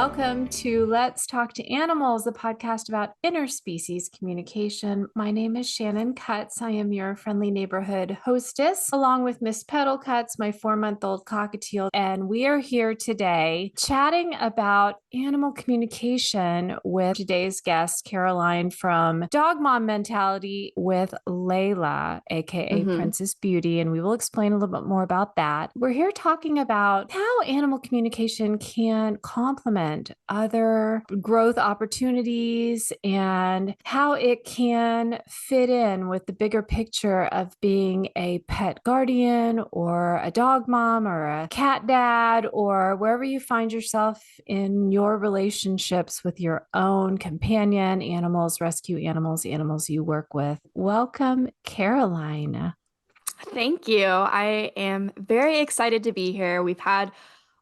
Welcome to Let's Talk to Animals, the podcast about interspecies communication. My name is Shannon Cutts. I am your friendly neighborhood hostess, along with Miss Petal Cutts, my 4-month-old cockatiel. And we are here today chatting about animal communication with today's guest, Karoline from Dog Mom Mentality with Layla, aka Princess Beauty. And we will explain a little bit more about that. We're here talking about how animal communication can complement other growth opportunities and how it can fit in with the bigger picture of being a pet guardian or a dog mom or a cat dad or wherever you find yourself in your relationships with your own companion animals, rescue animals, animals you work with. Welcome, Karoline. Thank you. I am very excited to be here. We've had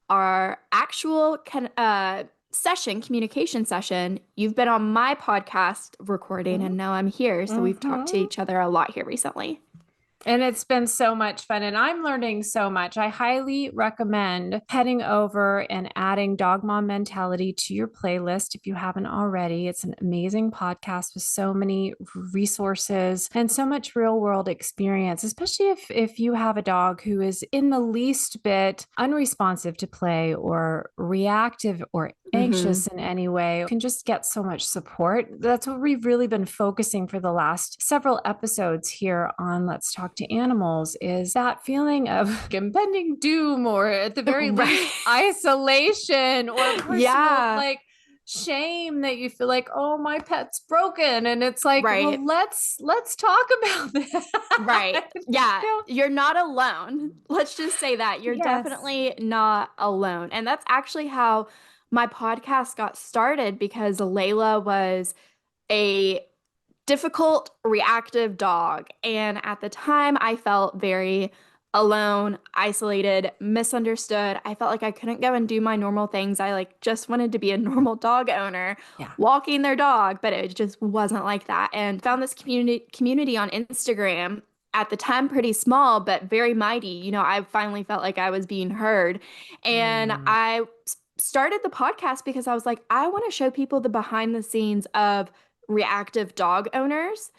our actual communication session. You've been on my podcast recording, and now I'm here. So we've talked to each other a lot here recently. And it's been so much fun, and I'm learning so much. I highly recommend heading over and adding Dog Mom Mentality to your playlist if you haven't already. It's an amazing podcast with so many resources and so much real world experience, especially if you have a dog who is in the least bit unresponsive to play or reactive or anxious in any way. You can just get so much support. That's what we've really been focusing for the last several episodes here on Let's Talk to Animals, is that feeling of impending doom or at the very least isolation or personal shame that you feel like, oh, my pet's broken. And it's like, well, let's talk about that. Right. Yeah. You're not alone. Let's just say that you're definitely not alone. And that's actually how my podcast got started, because Layla was a difficult, reactive dog. And at the time, I felt very alone, isolated, misunderstood. I felt like I couldn't go and do my normal things. I just wanted to be a normal dog owner, walking their dog, but it just wasn't like that. And found this community on Instagram, at the time pretty small, but very mighty. You know, I finally felt like I was being heard. And I started the podcast because I was like, I want to show people the behind the scenes of reactive dog owners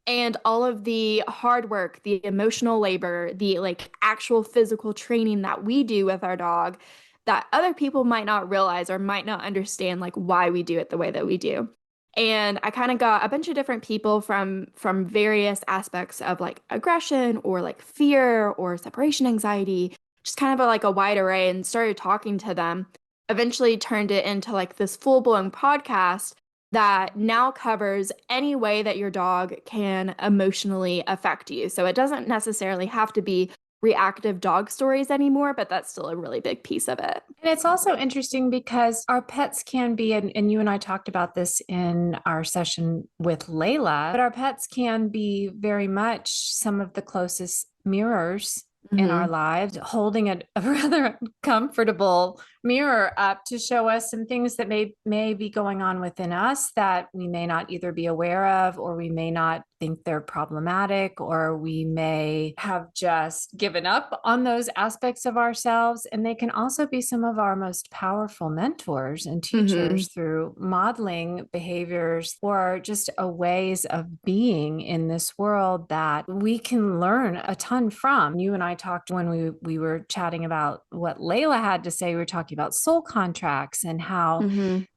and all of the hard work, the emotional labor, the actual physical training that we do with our dog that other people might not realize or might not understand why we do it the way that we do. And I kind of got a bunch of different people from various aspects of aggression or fear or separation anxiety, just kind of a wide array, and started talking to them. Eventually turned it into this full-blown podcast that now covers any way that your dog can emotionally affect you. So it doesn't necessarily have to be reactive dog stories anymore, but that's still a really big piece of it. And it's also interesting because our pets can be, and you and I talked about this in our session with Layla, but our pets can be very much some of the closest mirrors in our lives, holding a rather comfortable mirror up to show us some things that may be going on within us that we may not either be aware of, or we may not think they're problematic, or we may have just given up on those aspects of ourselves. And they can also be some of our most powerful mentors and teachers through modeling behaviors or just ways of being in this world that we can learn a ton from. You and I talked when we were chatting about what Layla had to say. We were talking about soul contracts and how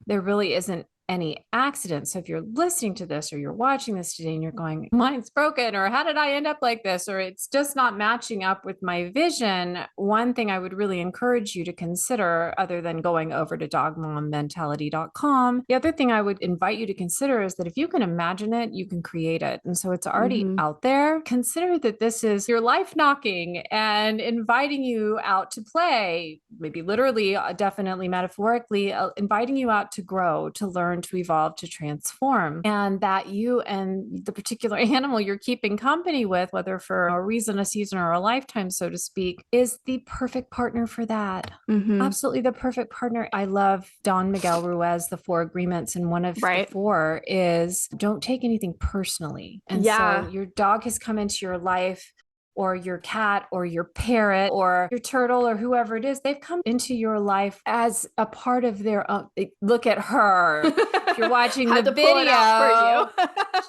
there really isn't any accident. So if you're listening to this or you're watching this today and you're going, mine's broken, or how did I end up like this, or it's just not matching up with my vision, one thing I would really encourage you to consider, other than going over to dogmommentality.com, the other thing I would invite you to consider is that if you can imagine it, you can create it. And so it's already out there. Consider that this is your life knocking and inviting you out to play, maybe literally, definitely metaphorically, inviting you out to grow, to learn, to evolve, to transform, and that you and the particular animal you're keeping company with, whether for a reason, a season, or a lifetime, so to speak, is the perfect partner for that. Absolutely the perfect partner. I love Don Miguel Ruiz, the 4 agreements, and one of the 4 is don't take anything personally. And so your dog has come into your life or your cat or your parrot or your turtle or whoever it is, they've come into your life as a part of their own. Look at her. If you're watching the video,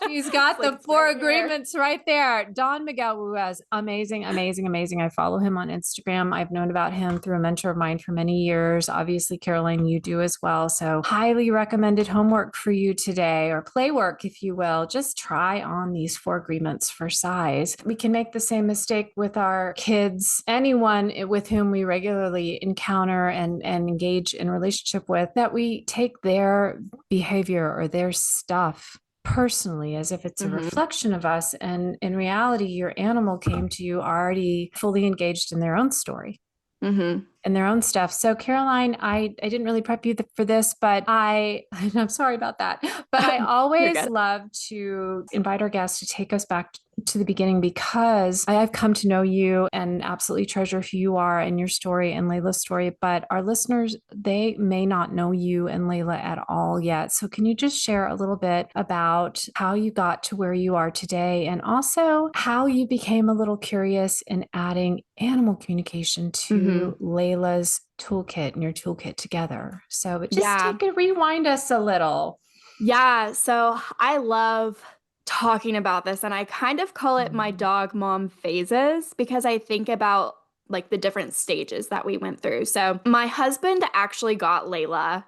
she's got the four agreements right there. Don Miguel Ruiz, amazing, amazing, amazing. I follow him on Instagram. I've known about him through a mentor of mine for many years. Obviously, Karoline, you do as well. So highly recommended homework for you today, or play work, if you will. Just try on these four agreements for size. We can make the same mistake with our kids, anyone with whom we regularly encounter and engage in relationship with, that we take their behavior or their stuff personally as if it's a reflection of us. And in reality, your animal came to you already fully engaged in their own story. And their own stuff. So Karoline, I didn't really prep you for this, but I'm sorry about that. But I always love to invite our guests to take us back to the beginning, because I've come to know you and absolutely treasure who you are and your story and Layla's story. But our listeners, they may not know you and Layla at all yet. So can you just share a little bit about how you got to where you are today, and also how you became a little curious in adding animal communication to Layla's toolkit and your toolkit together? So just rewind us a little. Yeah. So I love talking about this, and I kind of call it my dog mom phases, because I think about like the different stages that we went through. So my husband actually got Layla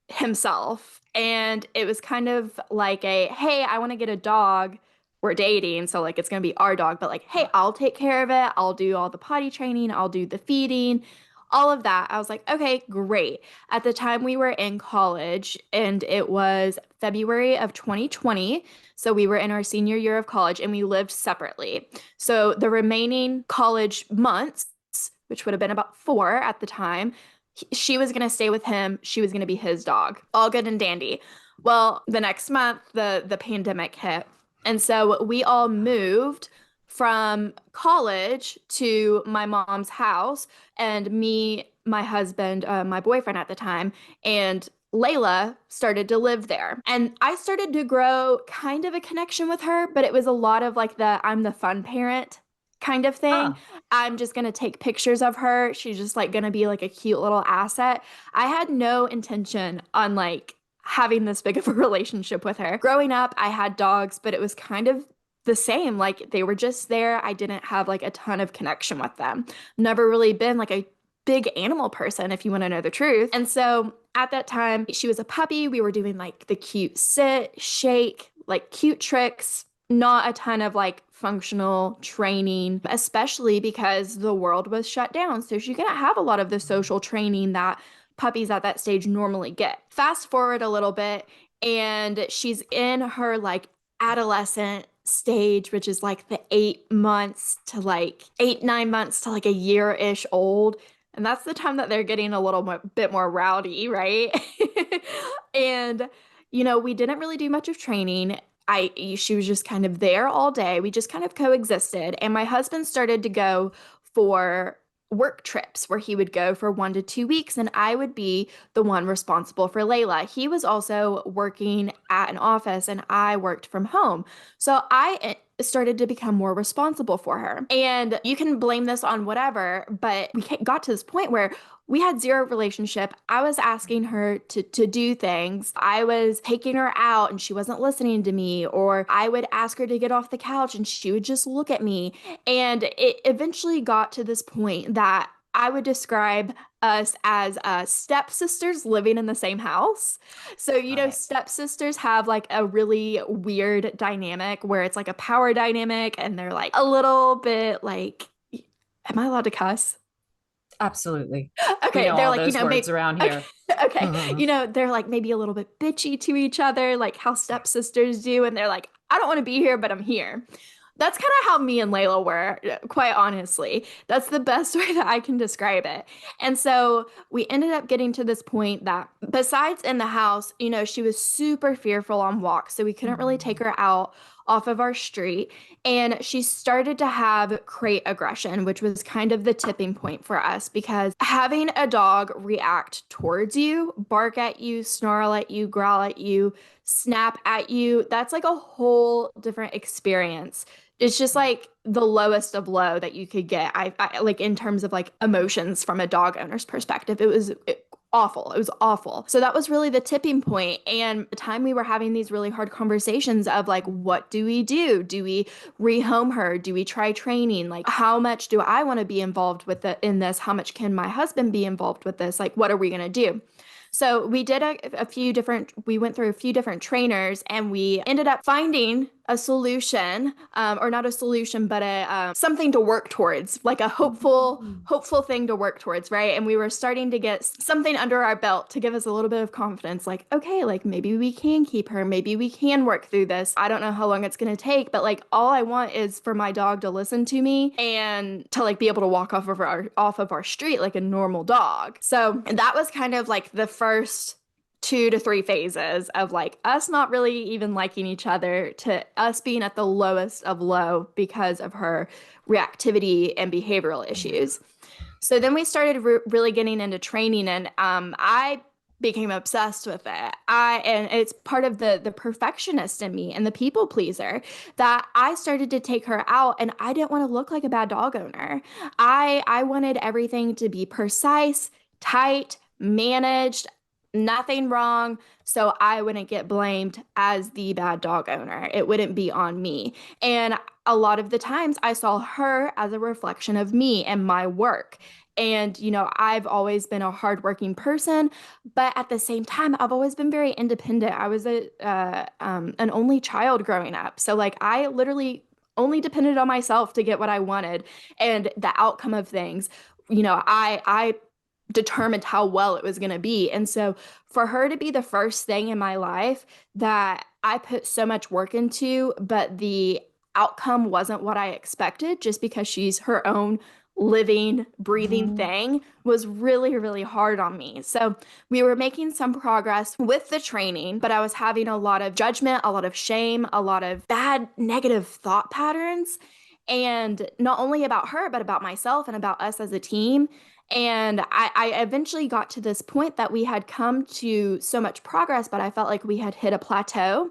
himself, and it was kind of like hey, I want to get a dog. We're dating, so like it's going to be our dog, but like, hey, I'll take care of it. I'll do all the potty training. I'll do the feeding, all of that. I was like, okay, great. At the time we were in college, and it was February of 2020. So we were in our senior year of college, and we lived separately. So the remaining college months, which would have been about 4 at the time, she was going to stay with him. She was going to be his dog. All good and dandy. Well, the next month, the pandemic hit. And so we all moved from college to my mom's house, and me, my husband, my boyfriend at the time, and Layla started to live there. And I started to grow kind of a connection with her, but it was a lot of like I'm the fun parent kind of thing. I'm just going to take pictures of her. She's just like going to be like a cute little asset. I had no intention on like having this big of a relationship with her. Growing up, I had dogs, but it was kind of the same. Like they were just there. I didn't have like a ton of connection with them. Never really been like a big animal person, if you want to know the truth. And so at that time, she was a puppy. We were doing like the cute sit, shake, like cute tricks, not a ton of like functional training, especially because the world was shut down. So she couldn't have a lot of the social training that puppies at that stage normally get. Fast forward a little bit, and she's in her like adolescent stage, which is like the 9 months to like a year-ish old. And that's the time that they're getting a little bit more rowdy, right? And, we didn't really do much of training. She was just kind of there all day. We just kind of coexisted. And my husband started to go for work trips where he would go for 1 to 2 weeks, and I would be the one responsible for Layla. He was also working at an office, and I worked from home. So I started to become more responsible for her. And you can blame this on whatever, but we got to this point where we had zero relationship. I was asking her to do things. I was taking her out and she wasn't listening to me, or I would ask her to get off the couch and she would just look at me. And it eventually got to this point that I would describe us as stepsisters living in the same house. So, stepsisters have like a really weird dynamic where it's like a power dynamic, and they're like a little bit like, am I allowed to cuss? Absolutely. Okay, they're all like, those words around here. Okay, they're like maybe a little bit bitchy to each other, like how stepsisters do, and they're like, I don't want to be here, but I'm here. That's kind of how me and Layla were, quite honestly. That's the best way that I can describe it. And so we ended up getting to this point that besides in the house, she was super fearful on walks. So we couldn't really take her out off of our street. And she started to have crate aggression, which was kind of the tipping point for us, because having a dog react towards you, bark at you, snarl at you, growl at you, snap at you, that's like a whole different experience It's just like the lowest of low that you could get. I like in terms of like emotions from a dog owner's perspective. Awful. It was awful. So that was really the tipping point. And the time we were having these really hard conversations of like, what do we do? Do we rehome her? Do we try training? Like, how much do I want to be involved with in this? How much can my husband be involved with this? Like, what are we going to do? So we did we went through a few different trainers and we ended up finding a solution, or not a solution, but something to work towards, like a hopeful thing to work towards, right? And we were starting to get something under our belt to give us a little bit of confidence, like, okay, like maybe we can keep her, maybe we can work through this. I don't know how long it's going to take, but like all I want is for my dog to listen to me and to like be able to walk off of our street like a normal dog. So that was kind of like the first 2 to 3 phases of like us not really even liking each other to us being at the lowest of low because of her reactivity and behavioral issues. So then we started really getting into training, and I became obsessed with it. And it's part of the perfectionist in me and the people pleaser that I started to take her out, and I didn't want to look like a bad dog owner. I wanted everything to be precise, tight, managed, nothing wrong, so I wouldn't get blamed as the bad dog owner. It wouldn't be on me. And a lot of the times I saw her as a reflection of me and my work. And, I've always been a hardworking person, but at the same time, I've always been very independent. I was an only child growing up. So, like, I literally only depended on myself to get what I wanted and the outcome of things. I determined how well it was going to be. And so for her to be the first thing in my life that I put so much work into, but the outcome wasn't what I expected just because she's her own living, breathing thing was really, really hard on me. So we were making some progress with the training, but I was having a lot of judgment, a lot of shame, a lot of bad negative thought patterns. And not only about her, but about myself and about us as a team. And I eventually got to this point that we had come to so much progress, but I felt like we had hit a plateau.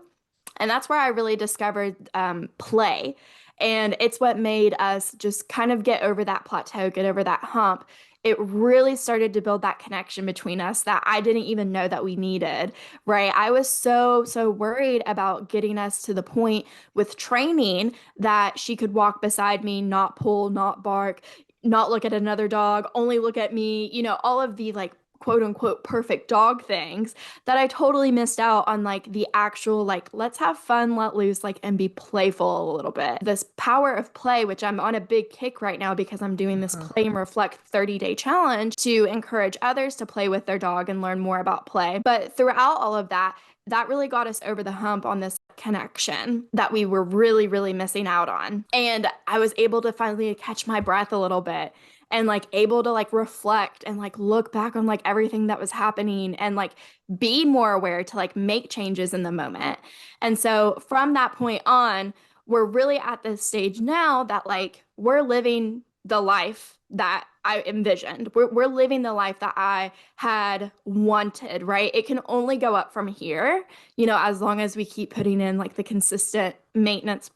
And that's where I really discovered play. And it's what made us just kind of get over that plateau, get over that hump. It really started to build that connection between us that I didn't even know that we needed, right? I was so worried about getting us to the point with training that she could walk beside me, not pull, not bark, not look at another dog, only look at me, all of the like quote unquote perfect dog things that I totally missed out on, like the actual, like, let's have fun, let loose, like, and be playful a little bit. This power of play, which I'm on a big kick right now because I'm doing this Play and Reflect 30-day challenge to encourage others to play with their dog and learn more about play. But throughout all of that, that really got us over the hump on this connection that we were really, really missing out on. And I was able to finally catch my breath a little bit and like able to like reflect and like look back on like everything that was happening and like be more aware to like make changes in the moment. And so from that point on, we're really at this stage now that like we're living the life that I envisioned. We're living the life that I had wanted, right? It can only go up from here, as long as we keep putting in like the consistent maintenance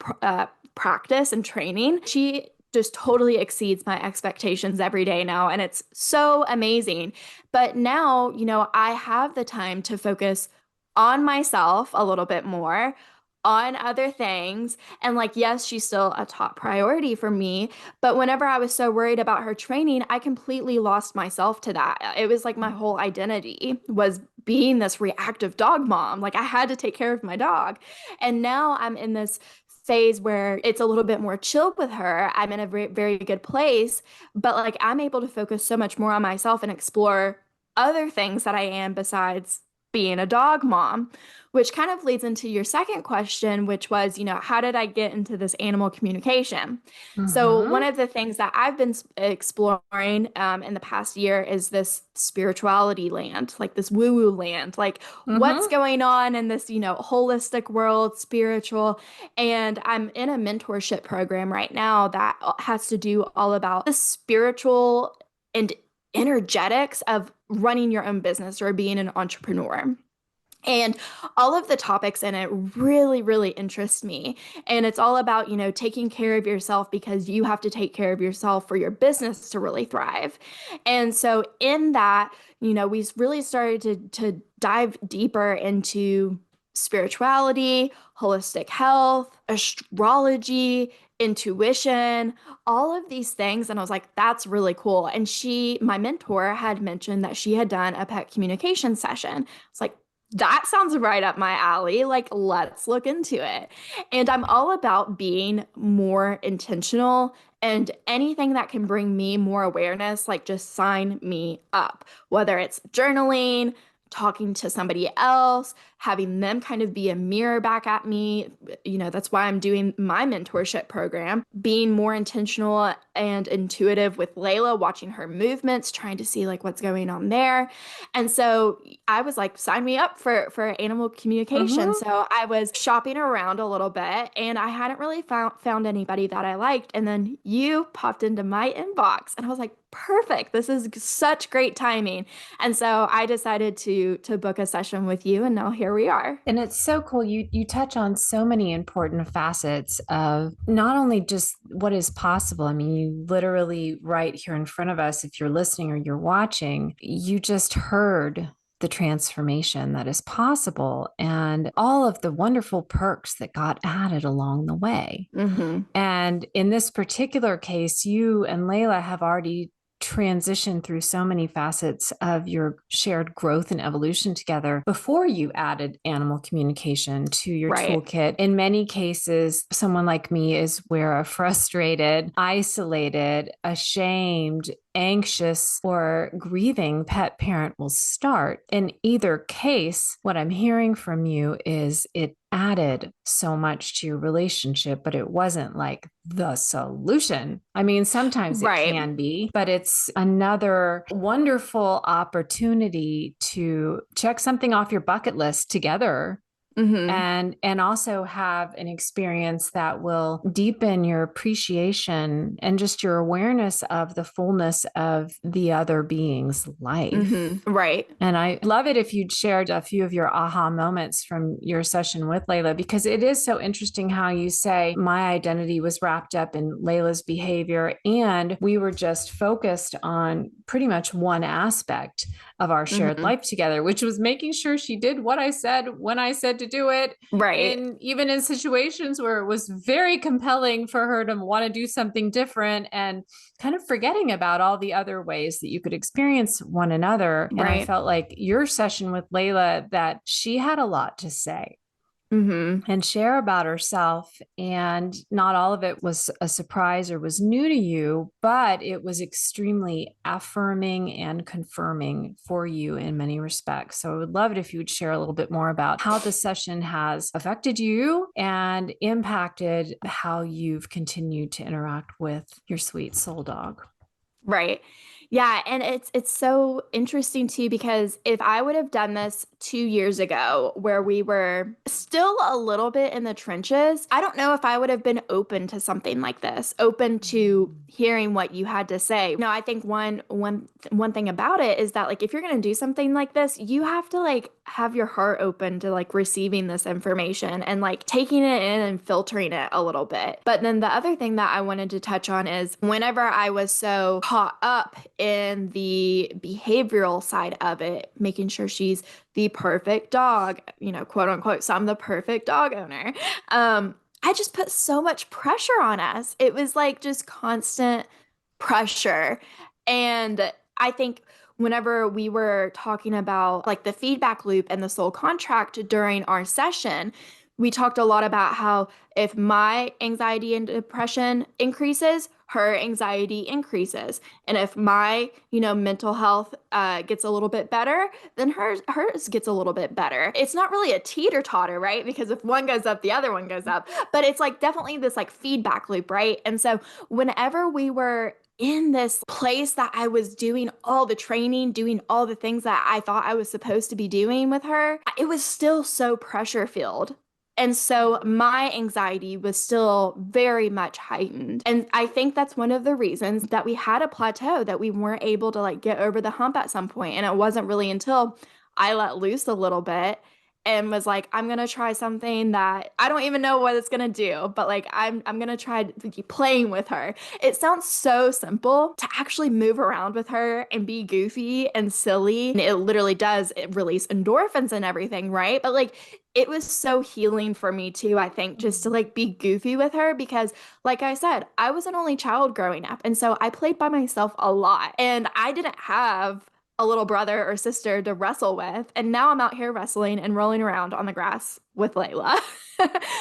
practice and training. She just totally exceeds my expectations every day now, and it's so amazing. But now, I have the time to focus on myself a little bit more, on other things. And like, yes, she's still a top priority for me. But whenever I was so worried about her training, I completely lost myself to that. It was like my whole identity was being this reactive dog mom. Like I had to take care of my dog. And now I'm in this phase where it's a little bit more chill with her. I'm in a very, very good place, but like I'm able to focus so much more on myself and explore other things that I am besides being a dog mom, which kind of leads into your second question, which was, how did I get into this animal communication? So one of the things that I've been exploring in the past year is this spirituality land, like this woo-woo land, like what's going on in this, holistic world, spiritual. And I'm in a mentorship program right now that has to do all about the spiritual and energetics of running your own business or being an entrepreneur. And all of the topics in it really, really interest me. And it's all about, taking care of yourself because you have to take care of yourself for your business to really thrive. And so in that, we really started to dive deeper into spirituality, holistic health, astrology, intuition, all of these things. And I was like, that's really cool. And my mentor had mentioned that she had done a pet communication session. It's like, that sounds right up my alley. Like, let's look into it. And I'm all about being more intentional, and anything that can bring me more awareness, like just sign me up, whether it's journaling, talking to somebody else, having them kind of be a mirror back at me. That's why I'm doing my mentorship program, being more intentional and intuitive with Layla, watching her movements, trying to see like what's going on there. And so I was like, sign me up for animal communication. Mm-hmm. So I was shopping around a little bit and I hadn't really found anybody that I liked. And then you popped into my inbox and I was like, perfect. This is such great timing. And so I decided to book a session with you, and now here we are. And it's so cool. You touch on so many important facets of not only just what is possible. I mean, you literally right here in front of us, if you're listening or you're watching, you just heard the transformation that is possible and all of the wonderful perks that got added along the way. Mm-hmm. And in this particular case, you and Layla have already transition through so many facets of your shared growth and evolution together before you added animal communication to your Right. toolkit. In many cases, someone like me is where a frustrated, isolated, ashamed, anxious, or grieving pet parent will start. In either case, what I'm hearing from you is it added so much to your relationship, but it wasn't like the solution. I mean, sometimes it Right. can be, but it's another wonderful opportunity to check something off your bucket list together. Mm-hmm. And also have an experience that will deepen your appreciation and just your awareness of the fullness of the other being's life. Mm-hmm. Right. And I love it if you'd shared a few of your aha moments from your session with Layla, because it is so interesting how you say my identity was wrapped up in Layla's behavior. And we were just focused on pretty much one aspect of our shared Mm-hmm. life together, which was making sure she did what I said when I said to do it. Right. And even in situations where it was very compelling for her to want to do something different and kind of forgetting about all the other ways that you could experience one another. And I Right. felt like your session with Layla, that she had a lot to say Mm-hmm. and share about herself. And not all of it was a surprise or was new to you, but it was extremely affirming and confirming for you in many respects. So I would love it if you would share a little bit more about how the session has affected you and impacted how you've continued to interact with your sweet soul dog. Right. Yeah, and it's so interesting too because if I would have done this 2 years ago where we were still a little bit in the trenches, I don't know if I would have been open to something like this, open to hearing what you had to say. No, I think one thing about it is that like if you're going to do something like this, you have to like have your heart open to like receiving this information and like taking it in and filtering it a little bit. But then the other thing that I wanted to touch on is whenever I was so caught up in the behavioral side of it, making sure she's the perfect dog, quote unquote, so I'm the perfect dog owner. I just put so much pressure on us. It was like just constant pressure. And I think whenever we were talking about like the feedback loop and the soul contract during our session, we talked a lot about how if my anxiety and depression increases, her anxiety increases. And if my, mental health gets a little bit better, then hers gets a little bit better. It's not really a teeter-totter, right? Because if one goes up, the other one goes up. But it's like definitely this like feedback loop, right? And so whenever we were in this place that I was doing all the training, doing all the things that I thought I was supposed to be doing with her, it was still so pressure filled. And so my anxiety was still very much heightened. And I think that's one of the reasons that we had a plateau, that we weren't able to like get over the hump at some point. And it wasn't really until I let loose a little bit and was like, I'm gonna try something that I don't even know what it's gonna do, but like I'm gonna try playing with her. It sounds so simple to actually move around with her and be goofy and silly. And it literally does release endorphins and everything, right? But like it was so healing for me too, I think, just to like be goofy with her because like I said, I was an only child growing up. And so I played by myself a lot. And I didn't have a little brother or sister to wrestle with. And now I'm out here wrestling and rolling around on the grass with Layla.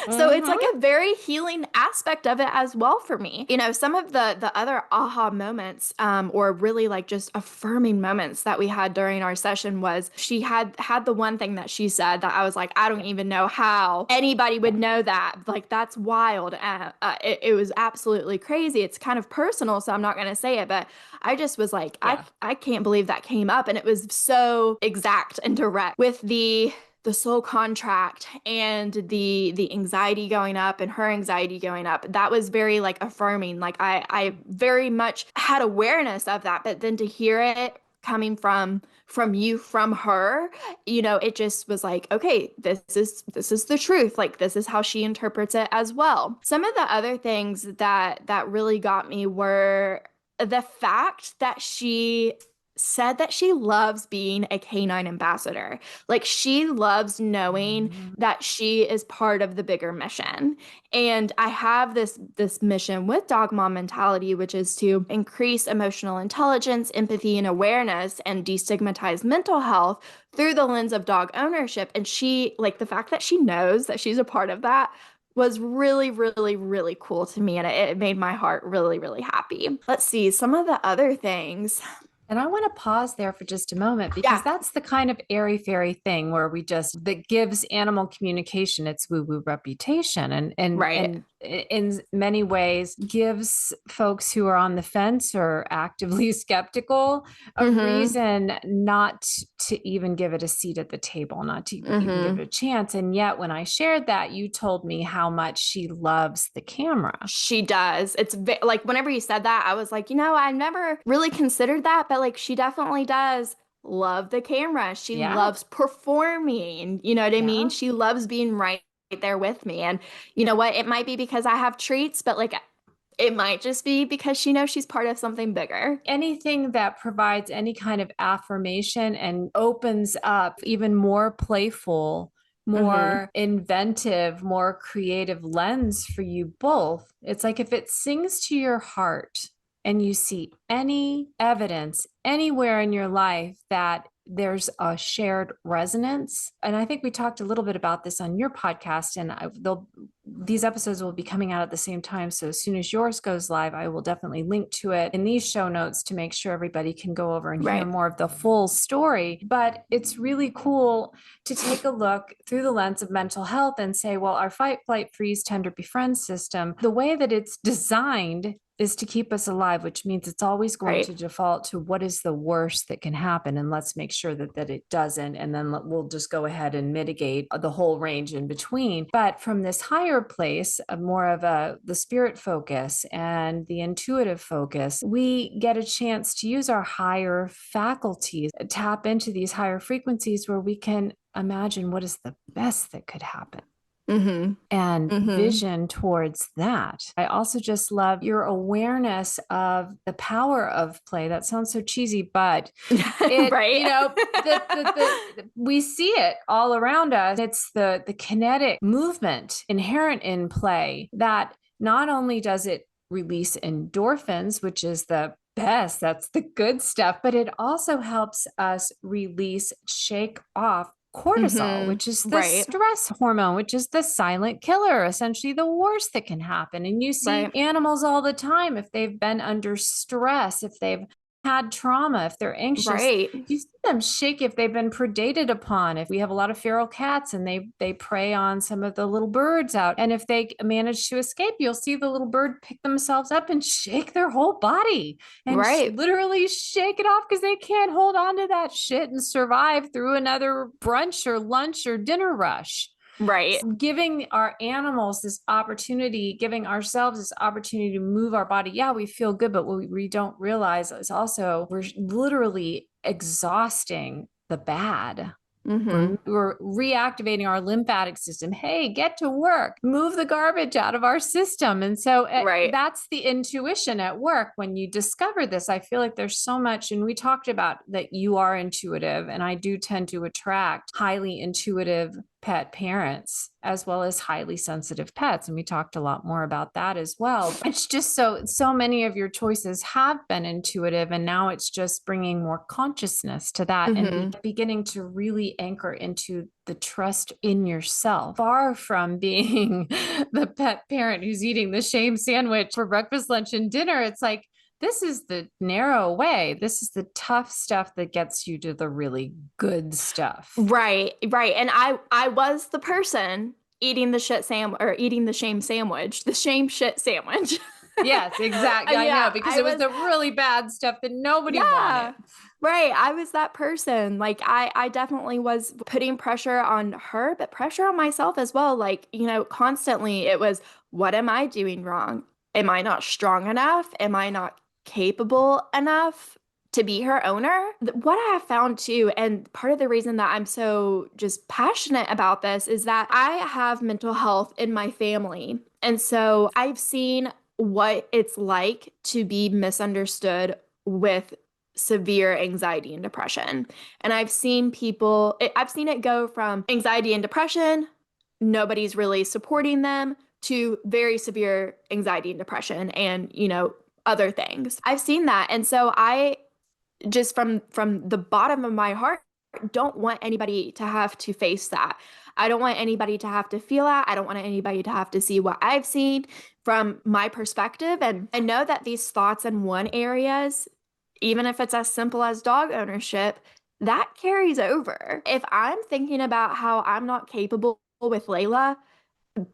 So it's like a very healing aspect of it as well for me. You know, some of the other aha moments, or really like just affirming moments that we had during our session was she had the one thing that she said that I was like, I don't even know how anybody would know that. Like that's wild. It was absolutely crazy. It's kind of personal, so I'm not going to say it, but I just was like, I can't believe that came up. And it was so exact and direct with the soul contract and the anxiety going up and her anxiety going up. That was very like affirming. Like I very much had awareness of that, but then to hear it coming from you, from her, you know, it just was like, okay, this is the truth. Like this is how she interprets it as well. Some of the other things that really got me were the fact that she said that she loves being a canine ambassador. Like she loves knowing that she is part of the bigger mission. And I have this mission with Dog Mom Mentality, which is to increase emotional intelligence, empathy, and awareness and destigmatize mental health through the lens of dog ownership. And she, like the fact that she knows that she's a part of that was really, really, really cool to me. And it made my heart really, really happy. Let's see some of the other things. And I want to pause there for just a moment because Yeah. that's the kind of airy fairy thing where that gives animal communication its woo-woo reputation and in many ways gives folks who are on the fence or actively skeptical a reason not to even give it a seat at the table, not to even give it a chance. And yet when I shared that, you told me how much she loves the camera. She does. It's like whenever you said that, I was like, you know, I never really considered that, but like she definitely does love the camera. She loves performing. You know what I mean? She loves being right there with me. And you know what? It might be because I have treats, but like it might just be because she knows she's part of something bigger. Anything that provides any kind of affirmation and opens up even more playful, more inventive, more creative lens for you both. It's like if it sings to your heart and you see any evidence anywhere in your life that there's a shared resonance. And I think we talked a little bit about this on your podcast, and these episodes will be coming out at the same time. So as soon as yours goes live, I will definitely link to it in these show notes to make sure everybody can go over and hear more of the full story. But it's really cool to take a look through the lens of mental health and say, well, our fight, flight, freeze, tender, befriend system, the way that it's designed is to keep us alive, which means it's always going to default to what is the worst that can happen. And let's make sure that it doesn't. And then we'll just go ahead and mitigate the whole range in between. But from this higher place of more of the spirit focus and the intuitive focus, we get a chance to use our higher faculties, tap into these higher frequencies where we can imagine what is the best that could happen. And vision towards that. I also just love your awareness of the power of play. That sounds so cheesy, but it, you know, we see it all around us. It's the kinetic movement inherent in play that not only does it release endorphins, which is the best, that's the good stuff, but it also helps us shake off cortisol, which is the stress hormone, which is the silent killer, essentially the worst that can happen. And you see animals all the time, if they've been under stress, if they've had trauma, if they're anxious, you see them shake if they've been predated upon. If we have a lot of feral cats and they prey on some of the little birds out, and if they manage to escape, you'll see the little bird pick themselves up and shake their whole body and literally shake it off because they can't hold on to that shit and survive through another brunch or lunch or dinner rush. So giving our animals this opportunity, giving ourselves this opportunity to move our body. Yeah, we feel good, but what we don't realize is also we're literally exhausting the bad. We're reactivating our lymphatic system. Hey, get to work, move the garbage out of our system. And so that's the intuition at work. When you discover this, I feel like there's so much, and we talked about that you are intuitive, and I do tend to attract highly intuitive pet parents as well as highly sensitive pets, and we talked a lot more about that as well. It's just so many of your choices have been intuitive, and now it's just bringing more consciousness to that and beginning to really anchor into the trust in yourself, far from being the pet parent who's eating the shame sandwich for breakfast, lunch, and dinner. It's like, this is the narrow way. This is the tough stuff that gets you to the really good stuff. Right. And I was the person eating the eating the shame sandwich, the shame shit sandwich. Yes, exactly. I know, because it was the really bad stuff that nobody wanted. Right. I was that person. Like I definitely was putting pressure on her, but pressure on myself as well. Like, constantly it was, what am I doing wrong? Am I not strong enough? Am I not capable enough to be her owner? What I have found too, and part of the reason that I'm so just passionate about this is that I have mental health in my family. And so I've seen what it's like to be misunderstood with severe anxiety and depression. And I've seen it go from anxiety and depression, nobody's really supporting them, to very severe anxiety and depression and, other things. I've seen that. And so I just from the bottom of my heart don't want anybody to have to face that. I don't want anybody to have to feel that. I don't want anybody to have to see what I've seen from my perspective. And I know that these thoughts in one areas, even if it's as simple as dog ownership, that carries over. If I'm thinking about how I'm not capable with Layla,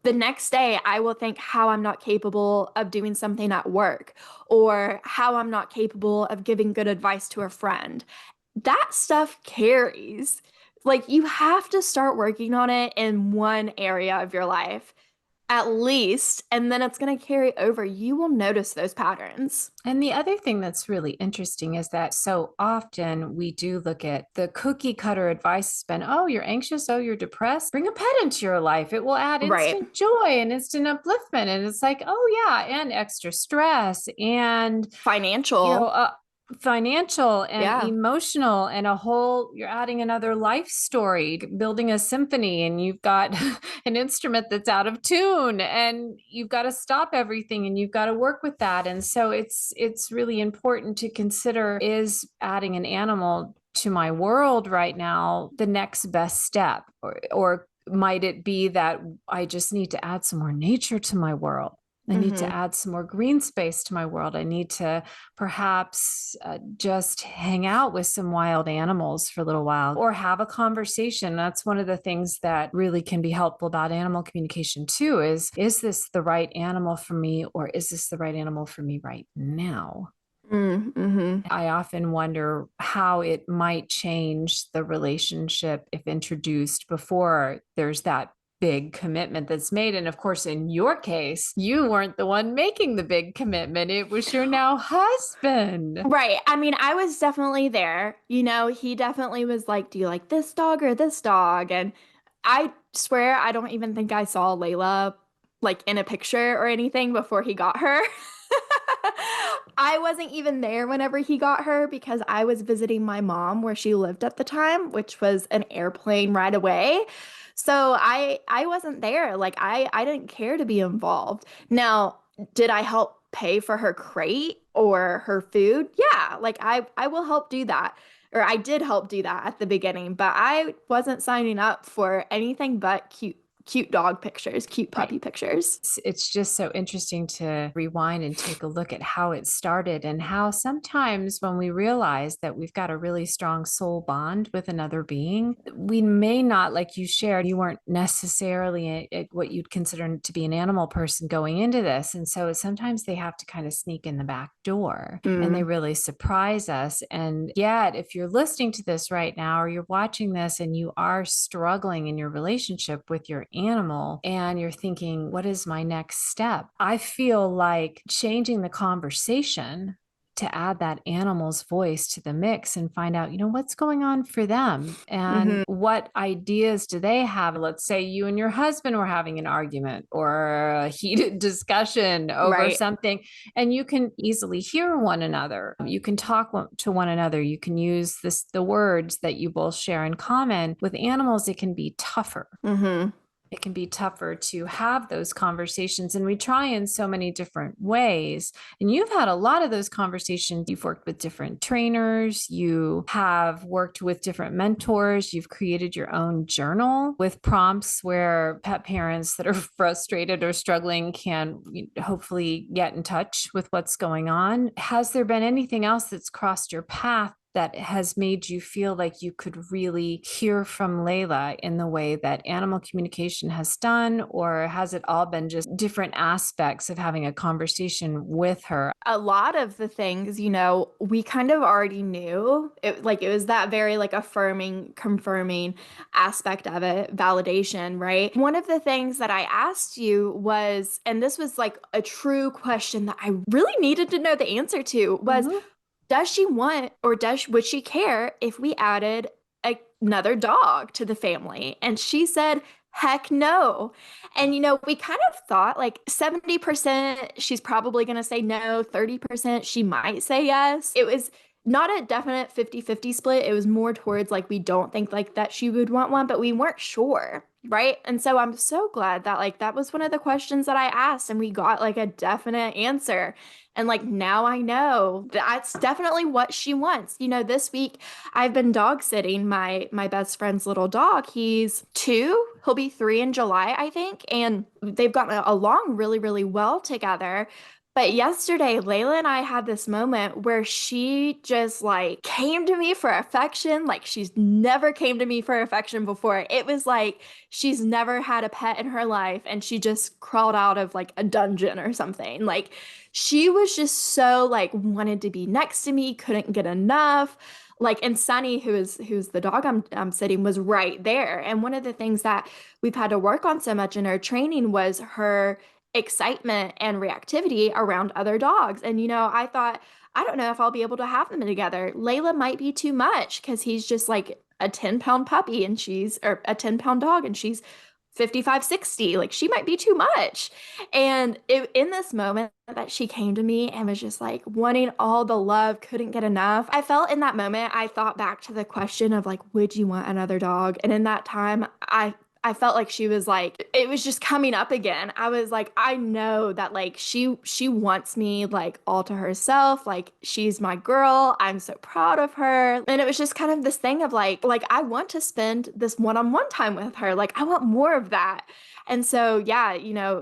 the next day I will think how I'm not capable of doing something at work, or how I'm not capable of giving good advice to a friend. That stuff carries. Like, you have to start working on it in one area of your life at least, and then it's going to carry over. You will notice those patterns. And the other thing that's really interesting is that so often we do look at the cookie cutter advice has been, oh, you're anxious, oh, you're depressed, bring a pet into your life. It will add instant joy and instant upliftment. And it's like, oh yeah, and extra stress and financial. Financial and emotional, and you're adding another life story, building a symphony, and you've got an instrument that's out of tune, and you've got to stop everything, and you've got to work with that. And so it's really important to consider, is adding an animal to my world right now the next best step, or might it be that I just need to add some more nature to my world? I need to add some more green space to my world. I need to perhaps just hang out with some wild animals for a little while, or have a conversation. That's one of the things that really can be helpful about animal communication too, is this the right animal for me, or is this the right animal for me right now? I often wonder how it might change the relationship if introduced before there's that big commitment that's made. And of course, in your case, you weren't the one making the big commitment. It was your now husband. Right. I mean, I was definitely there. He definitely was like, do you like this dog or this dog? And I swear, I don't even think I saw Layla like in a picture or anything before he got her. I wasn't even there whenever he got her because I was visiting my mom where she lived at the time, which was an airplane ride away. So I wasn't there. Like I didn't care to be involved. Now, did I help pay for her crate or her food? Yeah, like I will help do that. Or I did help do that at the beginning, but I wasn't signing up for anything but cute dog pictures, cute puppy pictures. It's just so interesting to rewind and take a look at how it started, and how sometimes when we realize that we've got a really strong soul bond with another being, we may not, like you shared, you weren't necessarily what you'd consider to be an animal person going into this. And so sometimes they have to kind of sneak in the back door and they really surprise us. And yet, if you're listening to this right now, or you're watching this and you are struggling in your relationship with your animal and you're thinking, what is my next step? I feel like changing the conversation to add that animal's voice to the mix and find out, what's going on for them and what ideas do they have. Let's say you and your husband were having an argument or a heated discussion over something, and you can easily hear one another. You can talk to one another. You can use the words that you both share in common. With animals, it can be tougher. It can be tougher to have those conversations. And we try in so many different ways. And you've had a lot of those conversations. You've worked with different trainers. You have worked with different mentors. You've created your own journal with prompts where pet parents that are frustrated or struggling can hopefully get in touch with what's going on. Has there been anything else that's crossed your path that has made you feel like you could really hear from Layla in the way that animal communication has done? Or has it all been just different aspects of having a conversation with her? A lot of the things, we kind of already knew. It was that very affirming, confirming aspect of it, validation, right? One of the things that I asked you was, and this was a true question that I really needed to know the answer to, was, does she want or would she care if we added another dog to the family? And she said, heck no. And, we kind of thought 70% she's probably going to say no, 30% she might say yes. It was not a definite 50-50 split. It was more towards we don't think that she would want one, but we weren't sure. Right. And so I'm so glad that that was one of the questions that I asked and we got a definite answer. And now I know that's definitely what she wants. This week I've been dog sitting my best friend's little dog. He's 2. He'll be 3 in July, I think. And they've gotten along really, really well together. But yesterday, Layla and I had this moment where she just came to me for affection like she's never came to me for affection before. It was she's never had a pet in her life and she just crawled out of a dungeon or something. She was just so wanted to be next to me, couldn't get enough. And Sunny, who's the dog I'm sitting, was right there. And one of the things that we've had to work on so much in our training was her excitement and reactivity around other dogs. And, I thought, I don't know if I'll be able to have them together. Layla might be too much because he's just a 10-pound puppy or a 10-pound dog and she's 55, 60. She might be too much. And in this moment that she came to me and was just wanting all the love, couldn't get enough. I felt in that moment, I thought back to the question of would you want another dog? And in that time, I felt she was it was just coming up again. I was I know that she wants me all to herself. She's my girl. I'm so proud of her. And it was just kind of this thing of I want to spend this one-on-one time with her. I want more of that. And so, yeah,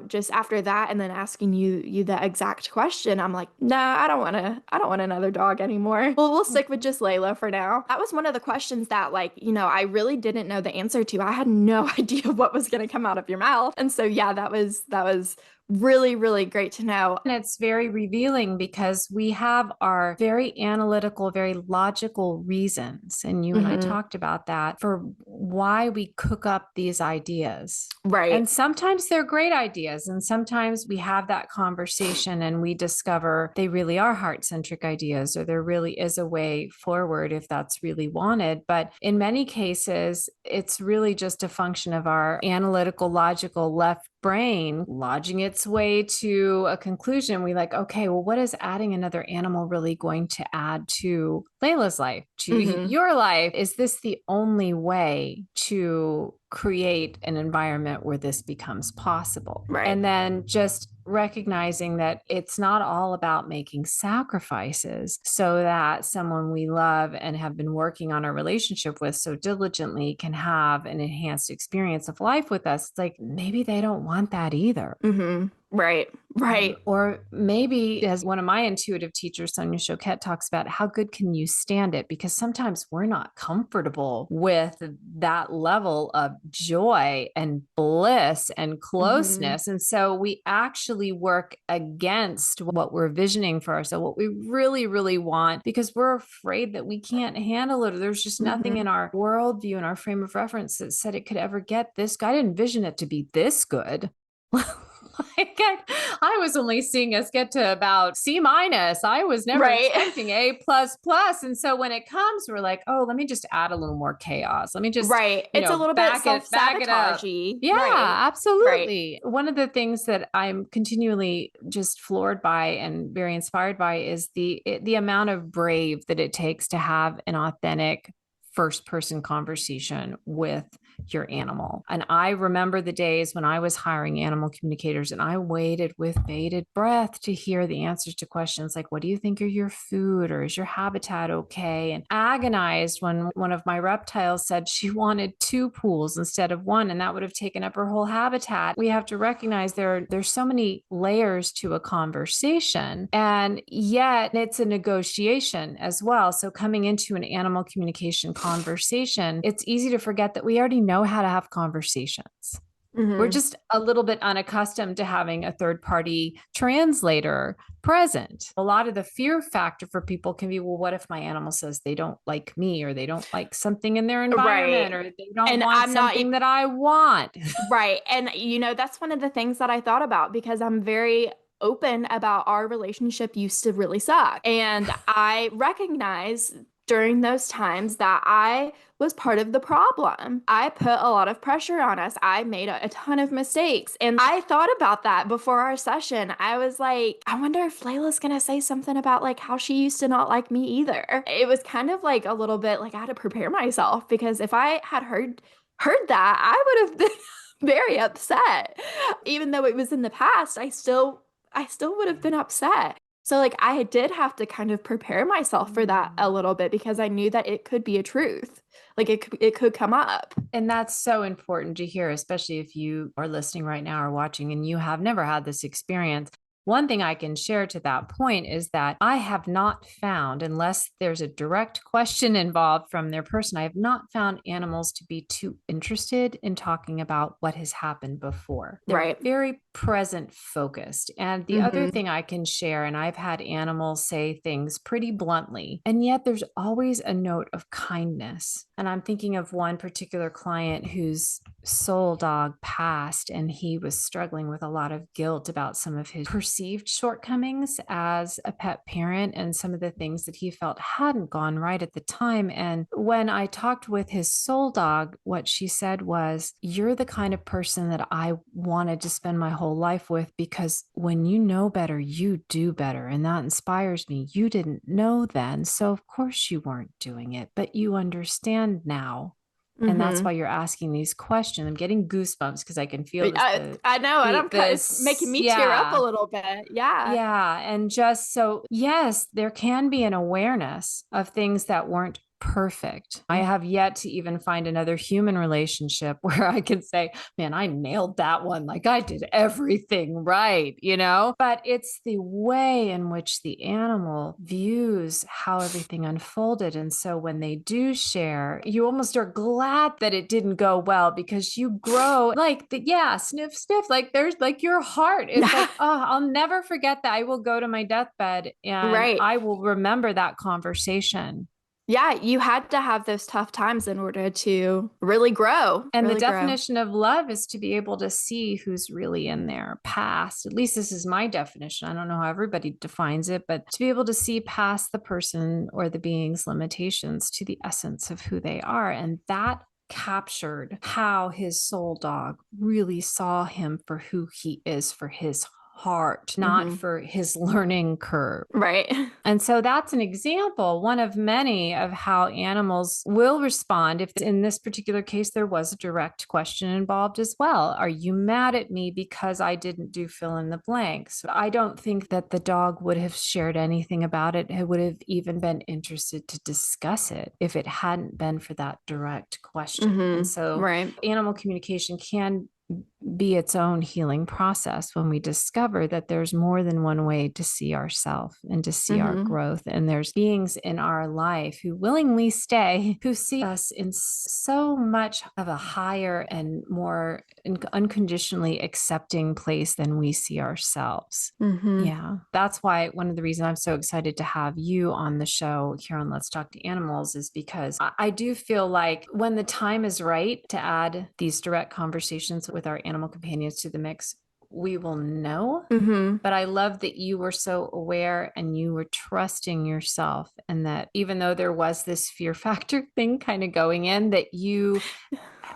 just after that and then asking you the exact question, I'm nah, I don't want another dog anymore. Well, we'll stick with just Layla for now. That was one of the questions that I really didn't know the answer to. I had no idea what was going to come out of your mouth. And so, yeah, that was really, really great to know. And it's very revealing because we have our very analytical, very logical reasons. And you and I talked about that for why we cook up these ideas. Right. And sometimes they're great ideas. And sometimes we have that conversation and we discover they really are heart-centric ideas, or there really is a way forward if that's really wanted. But in many cases, it's really just a function of our analytical, logical left brain lodging its way to a conclusion. We okay, well, what is adding another animal really going to add to Layla's life, to your life? Is this the only way to create an environment where this becomes possible? Right. And then just recognizing that it's not all about making sacrifices so that someone we love and have been working on a relationship with so diligently can have an enhanced experience of life with us. It's maybe they don't want that either. Right. Or maybe, as one of my intuitive teachers, Sonia Choquette, talks about, how good can you stand it? Because sometimes we're not comfortable with that level of joy and bliss and closeness. And so we actually work against what we're visioning for ourselves, what we really, really want, because we're afraid that we can't handle it. Or there's just nothing in our worldview and our frame of reference that said it could ever get this good. I didn't envision it to be this good. Like I was only seeing us get to about C minus. I was never expecting A plus plus. And so when it comes, we're like, oh, let me just add a little more chaos. Let me just, It's a little bit back it up. self-sabotagey. Yeah, absolutely. One of the things that I'm continually just floored by and very inspired by is the amount of brave that it takes to have an authentic first person conversation with your animal. And I remember the days when I was hiring animal communicators and I waited with bated breath to hear the answers to questions like, what do you think are your food? Or is your habitat okay? And agonized when one of my reptiles said she wanted 2 pools instead of 1, and that would have taken up her whole habitat. We have to recognize there's so many layers to a conversation, and yet it's a negotiation as well. So coming into an animal communication conversation, it's easy to forget that we already know how to have conversations. We're just a little bit unaccustomed to having a third party translator present. A lot of the fear factor for people can be, well, what if my animal says they don't like me, or they don't like something in their environment, or they don't want something that I want? Right. And, that's one of the things that I thought about, because I'm very open about our relationship used to really suck. And I recognize during those times that I was part of the problem. I put a lot of pressure on us. I made a ton of mistakes. And I thought about that before our session. I was like, I wonder if Layla's going to say something about like how she used to not like me either. It was kind of like a little bit like I had to prepare myself, because if I had heard that, I would have been very upset. Even though it was in the past, I still would have been upset. So like I did have to kind of prepare myself for that a little bit, because I knew that it could be a truth. Like it could come up. And that's so important to hear, especially if you are listening right now or watching and you have never had this experience. One thing I can share to that point is that I have not found, unless there's a direct question involved from their person, I have not found animals to be too interested in talking about what has happened before. They're very present focused. And the other thing I can share, and I've had animals say things pretty bluntly, and yet there's always a note of kindness. And I'm thinking of one particular client whose soul dog passed, and he was struggling with a lot of guilt about some of his perceived shortcomings as a pet parent and some of the things that he felt hadn't gone right at the time. And when I talked with his soul dog, what she said was, you're the kind of person that I wanted to spend my whole life with, because when you know better, you do better. And that inspires me. You didn't know then, so of course you weren't doing it, but you understand now. And that's why you're asking these questions. I'm getting goosebumps because I can feel this. I know, and it's making me tear up a little bit. Yeah. Yeah. And just so, yes, there can be an awareness of things that weren't perfect. I have yet to even find another human relationship where I can say, man, I nailed that one. Like I did everything right, but it's the way in which the animal views how everything unfolded. And so when they do share, you almost are glad that it didn't go well, because you grow like sniff, sniff, like there's like your heart is like, oh, I'll never forget that. I will go to my deathbed and I will remember that conversation. Yeah, you had to have those tough times in order to really grow. And the definition of love is to be able to see who's really in there past. At least this is my definition. I don't know how everybody defines it, but to be able to see past the person or the being's limitations to the essence of who they are. And that captured how his soul dog really saw him for who he is, for his heart, not for his learning curve. Right. And so that's an example, one of many, of how animals will respond. If in this particular case, there was a direct question involved as well. Are you mad at me because I didn't do fill in the blanks? So I don't think that the dog would have shared anything about it. It would have even been interested to discuss it if it hadn't been for that direct question. And so animal communication can be its own healing process when we discover that there's more than one way to see ourselves and to see our growth. And there's beings in our life who willingly stay, who see us in so much of a higher and more unconditionally accepting place than we see ourselves. Yeah. That's why one of the reasons I'm so excited to have you on the show here on Let's Talk to Animals is because I do feel like when the time is right to add these direct conversations with our animal companions to the mix, we will know. Mm-hmm. But I love that you were so aware and you were trusting yourself, and that even though there was this fear factor thing kind of going in, that you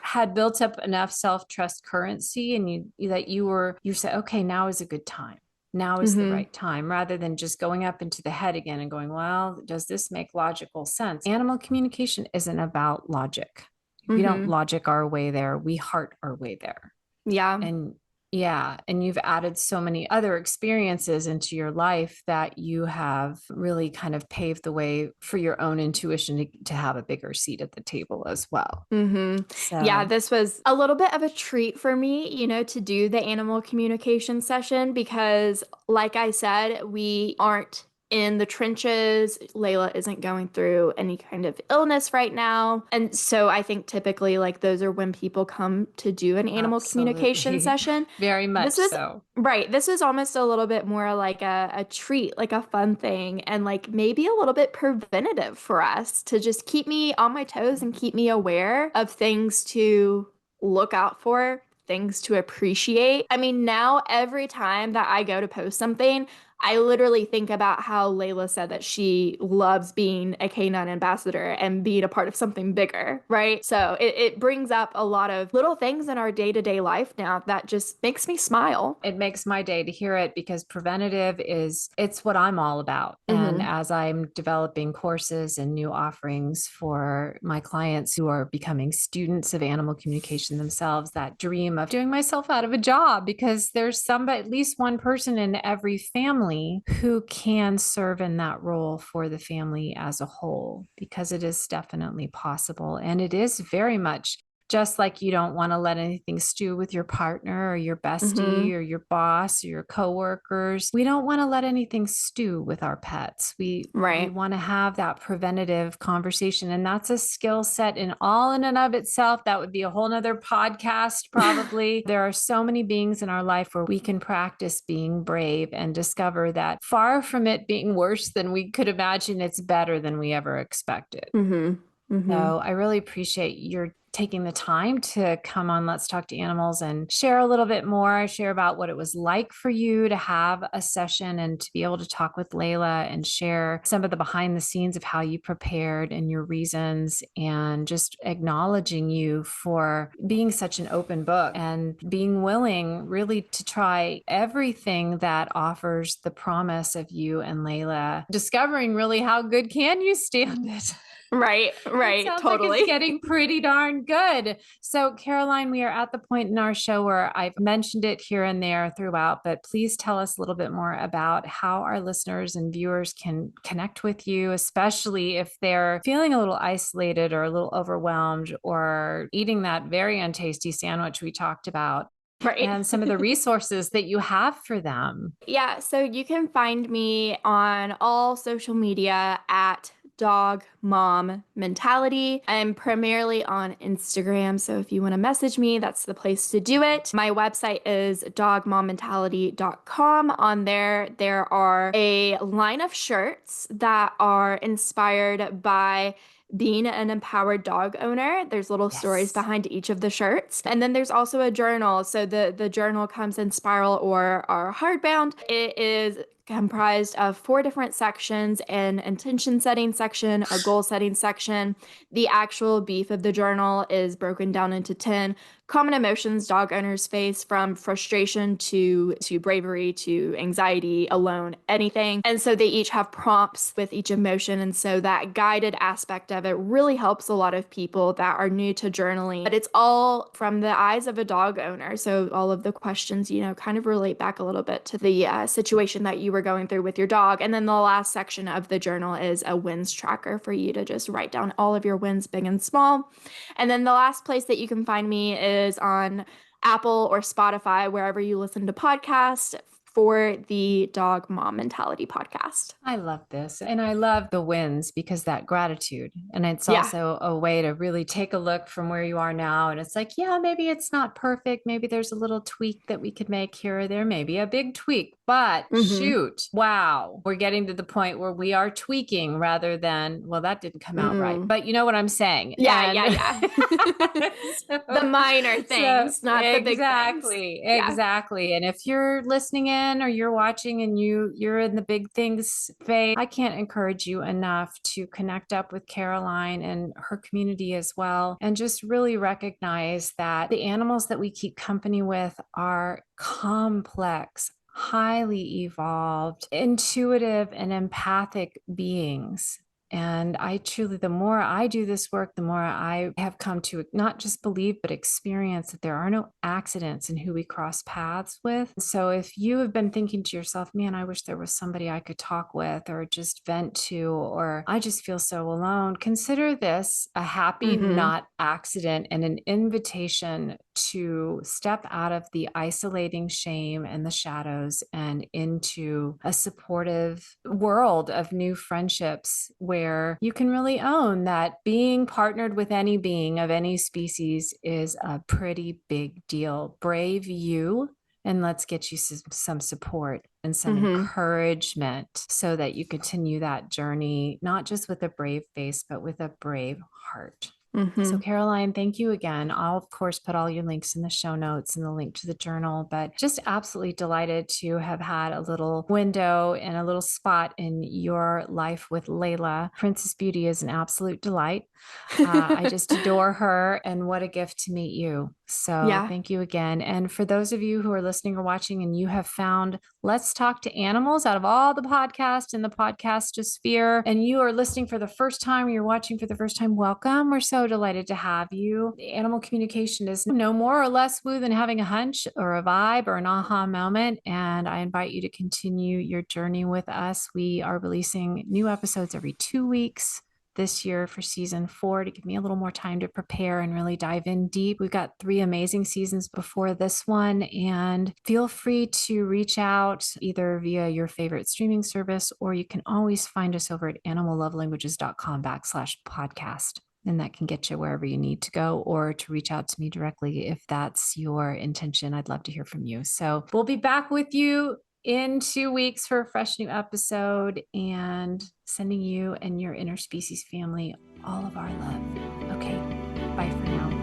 had built up enough self-trust currency, and you said, okay, now is a good time. Now is the Mm-hmm. right time, rather than just going up into the head again and going, well, does this make logical sense? Animal communication isn't about logic. We don't Mm-hmm. logic our way there. We heart our way there. Yeah. And yeah, and you've added so many other experiences into your life that you have really kind of paved the way for your own intuition to have a bigger seat at the table as well. Mm-hmm. Yeah, So this was a little bit of a treat for me, to do the animal communication session because, like I said, we aren't in the trenches. Layla isn't going through any kind of illness right now. And so I think typically, like, those are when people come to do an animal communication absolutely, session. very This much was so. right. This was almost a little bit more like a treat, like a fun thing, and like maybe a little bit preventative for us to just keep me on my toes and keep me aware of things to look out for, things to appreciate. I mean, now every time that I go to post something, I literally think about how Layla said that she loves being a canine ambassador and being a part of something bigger, right? So it brings up a lot of little things in our day-to-day life now that just makes me smile. It makes my day to hear it, because preventative it's what I'm all about. And Mm-hmm. as I'm developing courses and new offerings for my clients who are becoming students of animal communication themselves, that dream of doing myself out of a job, because there's at least one person in every family who can serve in that role for the family as a whole, because it is definitely possible. And it is very much just like you don't want to let anything stew with your partner or your bestie Mm-hmm. or your boss or your coworkers. We don't want to let anything stew with our pets. We Right. want to have that preventative conversation. And that's a skill set in and of itself. That would be a whole nother podcast, probably. There are so many beings in our life where we can practice being brave and discover that far from it being worse than we could imagine, it's better than we ever expected. Mm-hmm. Mm-hmm. So I really appreciate your taking the time to come on Let's Talk to Animals and share a little bit more, share about what it was like for you to have a session and to be able to talk with Layla and share some of the behind the scenes of how you prepared and your reasons, and just acknowledging you for being such an open book and being willing really to try everything that offers the promise of you and Layla discovering really how good can you stand it. Right. It Right. sounds like it's Totally. getting pretty darn good. So, Karoline, we are at the point in our show where I've mentioned it here and there throughout, but please tell us a little bit more about how our listeners and viewers can connect with you, especially if they're feeling a little isolated or a little overwhelmed or eating that very untasty sandwich we talked about, Right. and some of the resources that you have for them. Yeah, so you can find me on all social media at Dog Mom Mentality. I'm primarily on Instagram, so if you want to message me, that's the place to do it. My website is dogmommentality.com. On there are a line of shirts that are inspired by being an empowered dog owner. There's little stories Yes. behind each of the shirts. And then there's also a journal. So the journal comes in spiral or are hardbound. It is comprised of 4 different sections: an intention setting section, a goal setting section. The actual beef of the journal is broken down into 10 common emotions dog owners face, from frustration to bravery to anxiety, alone, anything. And so they each have prompts with each emotion. And so that guided aspect of it really helps a lot of people that are new to journaling. But it's all from the eyes of a dog owner. So all of the questions, kind of relate back a little bit to the situation that you were going through with your dog. And then the last section of the journal is a wins tracker for you to just write down all of your wins, big and small. And then the last place that you can find me is on Apple or Spotify, wherever you listen to podcasts. for the Dog Mom Mentality podcast. I love this. And I love the wins because that gratitude. And it's also a way to really take a look from where you are now. And it's like, yeah, maybe it's not perfect. Maybe there's a little tweak that we could make here or there, maybe a big tweak, but shoot, wow, we're getting to the point where we are tweaking rather than, well, that didn't come out right. But you know what I'm saying? Yeah. The minor things, not the big things. Exactly. And if you're listening in or you're watching and you're in the big things phase, I can't encourage you enough to connect up with Karoline and her community as well, and just really recognize that the animals that we keep company with are complex, highly evolved, intuitive, and empathic beings. And I truly, the more I do this work, the more I have come to not just believe, but experience that there are no accidents in who we cross paths with. So if you have been thinking to yourself, man, I wish there was somebody I could talk with or just vent to, or I just feel so alone, consider this a happy, not accident, and an invitation to step out of the isolating shame and the shadows and into a supportive world of new friendships where you can really own that being partnered with any being of any species is a pretty big deal. Brave you. And let's get you some support and some encouragement so that you continue that journey, not just with a brave face, but with a brave heart. So Karoline, thank you again. I'll of course put all your links in the show notes and the link to the journal, but just absolutely delighted to have had a little window and a little spot in your life with Layla. Princess Beauty is an absolute delight. I just adore her, and what a gift to meet you. So thank you again. And for those of you who are listening or watching and you have found Let's Talk to Animals out of all the podcasts in the podcastosphere, and you are listening for the first time, or you're watching for the first time, welcome. We're so delighted to have you. Animal communication is no more or less woo than having a hunch or a vibe or an aha moment. And I invite you to continue your journey with us. We are releasing new episodes every 2 weeks this year for season 4 to give me a little more time to prepare and really dive in deep. We've got 3 amazing seasons before this one, and feel free to reach out either via your favorite streaming service, or you can always find us over at animallovelanguages.com/podcast. And that can get you wherever you need to go, or to reach out to me directly if that's your intention. I'd love to hear from you. So we'll be back with you in 2 weeks for a fresh new episode, and sending you and your interspecies family all of our love. Okay, bye for now.